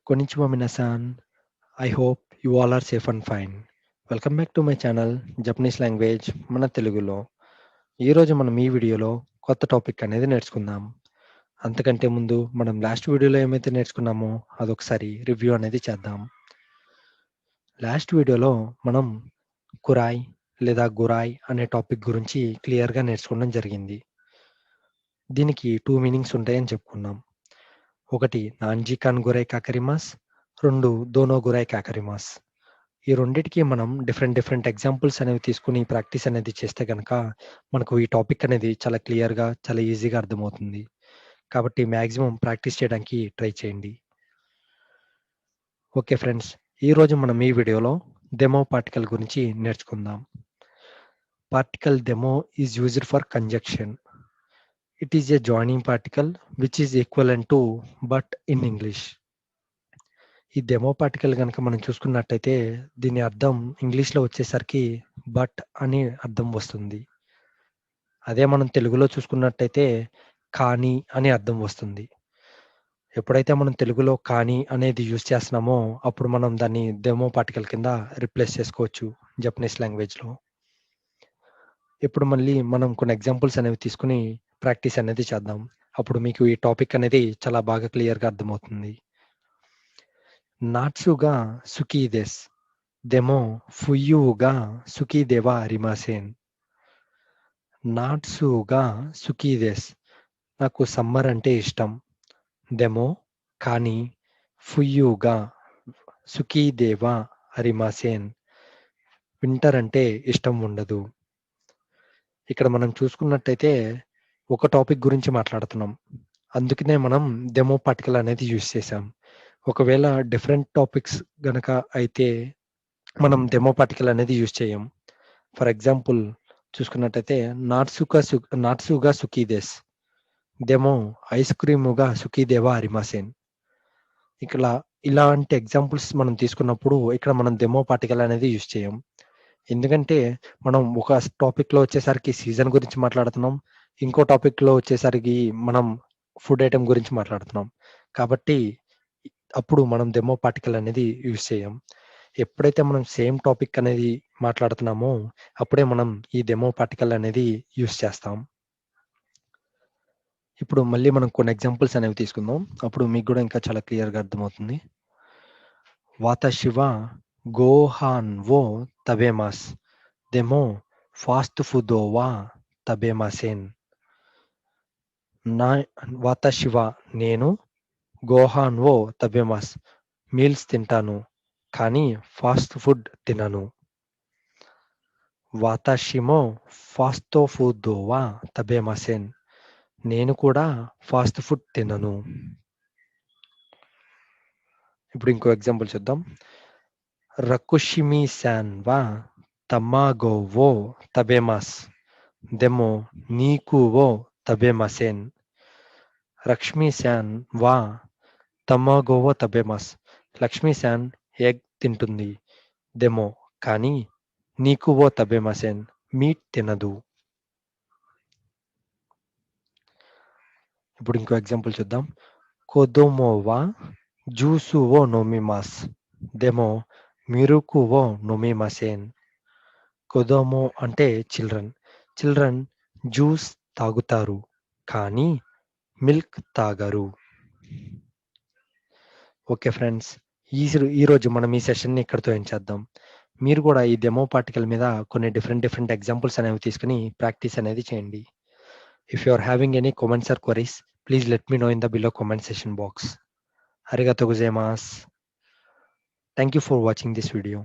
Konnichiwa minasan. I hope you all are safe and fine. Welcome back to my channel Japanese language మన తెలుగులో. ఈరోజు మనం ఈ వీడియోలో కొత్త టాపిక్ అనేది నేర్చుకుందాం. అంతకంటే ముందు మనం లాస్ట్ వీడియోలో ఏమైతే నేర్చుకున్నామో అదొకసారి రివ్యూ అనేది చేద్దాం. లాస్ట్ వీడియోలో మనం కురాయ్ లేదా గురాయ్ అనే టాపిక్ గురించి క్లియర్గా నేర్చుకోవడం జరిగింది. దీనికి 2 మీనింగ్స్ ఉంటాయని చెప్పుకున్నాం. ఒకటి నాంజీ కాన్ గురాయ్ కాకరిమాస్, 2 దోనో గురాయ్ కాకరిమాస్. ఈ రెండిటికి మనం డిఫరెంట్ ఎగ్జాంపుల్స్ అనేవి తీసుకొని ప్రాక్టీస్ అనేది చేస్తే గనక మనకు ఈ టాపిక్ అనేది చాలా క్లియర్‌గా, చాలా ఈజీగా అర్థమవుతుంది. కాబట్టి మాక్సిమం ప్రాక్టీస్ చేయడానికి ట్రై చేయండి. ఓకే ఫ్రెండ్స్, ఈరోజు మనం ఈ వీడియోలో డెమో పార్టికల్ గురించి నేర్చుకుందాం. Particle demo is used for conjunction. It is a joining particle which is equivalent to but in English. ఈ డెమో పార్టికల్ గనక మనం చూసుకున్నట్టయితే దీని అర్థం ఇంగ్లీష్‌లో వచ్చేసరికి బట్ అని అర్థం వస్తుంది. అదే మనం తెలుగులో చూసుకున్నట్టయితే కానీ అని అర్థం వస్తుంది. ఎప్పుడైతే మనం తెలుగులో కానీ అనేది యూజ్ చేస్తున్నామో అప్పుడు మనం దాన్ని డెమో పార్టికల్ కింద రీప్లేస్ చేసుకోవచ్చు జపనీస్ లాంగ్వేజ్‌లో. ఇప్పుడు మళ్ళీ మనం కొన్ని ఎగ్జాంపుల్స్ అనేవి తీసుకొని ప్రాక్టీస్ అనేది చేద్దాం. అప్పుడు మీకు ఈ టాపిక్ అనేది చాలా బాగా క్లియర్‌గా అర్థమవుతుంది. నాట్సుగా సుకీ దెస్. దెమో ఫుయ్యుగా సుకీ దేవా అరిమాసేన్. నాట్సుగా సుకీ దెస్. నాకు సమ్మర్ అంటే ఇష్టం. దెమో కానీ ఫుయ్యుగా సుకీ దేవా అరిమాసేన్. వింటర్ అంటే ఇష్టం ఉండదు. ఇక్కడ మనం చూసుకున్నట్టయితే ఒక టాపిక్ గురించి మాట్లాడుతున్నాం. అందుకనే మనం డెమో పార్టికల్ అనేది యూజ్ చేసాం. ఒకవేళ డిఫరెంట్ టాపిక్స్ గనక అయితే మనం డెమో పార్టికల్ అనేది యూజ్ చేయం. ఫర్ ఎగ్జాంపుల్ చూసుకున్నట్టయితే నాట్సుగా సుకీ దెస్. దెమో ఐస్ క్రీముగా సుకీ దేవా అరిమాసేన్. ఇక్కడ ఇలాంటి ఎగ్జాంపుల్స్ మనం తీసుకున్నప్పుడు ఇక్కడ మనం డెమో పార్టికల్ అనేది యూజ్ చేయం. ఎందుకంటే మనం ఒక టాపిక్‌లో వచ్చేసరికి సీజన్ గురించి మాట్లాడుతున్నాం. ఇంకో టాపిక్‌లో వచ్చేసరికి మనం ఫుడ్ ఐటెమ్ గురించి మాట్లాడుతున్నాం. కాబట్టి అప్పుడు మనం డెమో పార్టికల్ అనేది యూజ్ చేయం. ఎప్పుడైతే మనం సేమ్ టాపిక్ అనేది మాట్లాడుతున్నామో అప్పుడే మనం ఈ డెమో పార్టికల్ అనేది యూజ్ చేస్తాం. ఇప్పుడు మళ్ళీ మనం కొన్ని ఎగ్జాంపుల్స్ అనేవి తీసుకుందాం. అప్పుడు మీకు గూడా ఇంకా చాలా క్లియర్‌గా అర్థమవుతుంది. వాతాషి వా గోహాన్ వో తబెమాస్. దెమో ఫాస్ట్ ఫుడో వా తబెమాసేన్. నా వాతాషి వా నేను గోహాన్ వో తబెమాస్ మీల్స్ తింటాను. కానీ ఫాస్ట్ ఫుడ్ తినను. వాతాషి మో ఫాస్టో ఫుడో వా తబెమాసేన్. నేను కూడా ఫాస్ట్ ఫుడ్ తినను. ఇప్పుడు ఇంకో ఎగ్జాంపుల్ చూద్దాం. రకుషిమి సాన్ వా తమాగో వో తబెమాస్. దెమో నీకు వో తబెమాసేన్. లక్ష్మీ సాన్ వా తమాగో వో తబెమాస్. లక్ష్మీ సాన్ ఎగ్ తింటుంది. దెమో కానీ నీకు వో తబెమాసేన్ మీట్ తినదు. ఇప్పుడు ఇంకో ఎగ్జాంపుల్ చూద్దాం. కొదోమో వా జ్యూసు వో నోమిమాస్. దెమో మిరుకు వో నోమిమాసేన్. కొదోమో అంటే చిల్డ్రన్. చిల్డ్రన్ జ్యూస్ తాగుతారు కానీ మిల్క్ తాగరు. ఓకే ఫ్రెండ్స్, ఈరోజు మనం ఈ సెషన్‌ని ఇక్కడితో ఎండ్ చేద్దాం. మీరు కూడా ఈ డెమో పార్టికల్ మీద కొన్ని డిఫరెంట్ ఎగ్జాంపుల్స్ అనేవి తీసుకొని ప్రాక్టీస్ అనేది చేయండి. If you are having any comments or queries, please let me know in the below comment session box. అరిగాతో గొజైమాస్. Thank you for watching this video.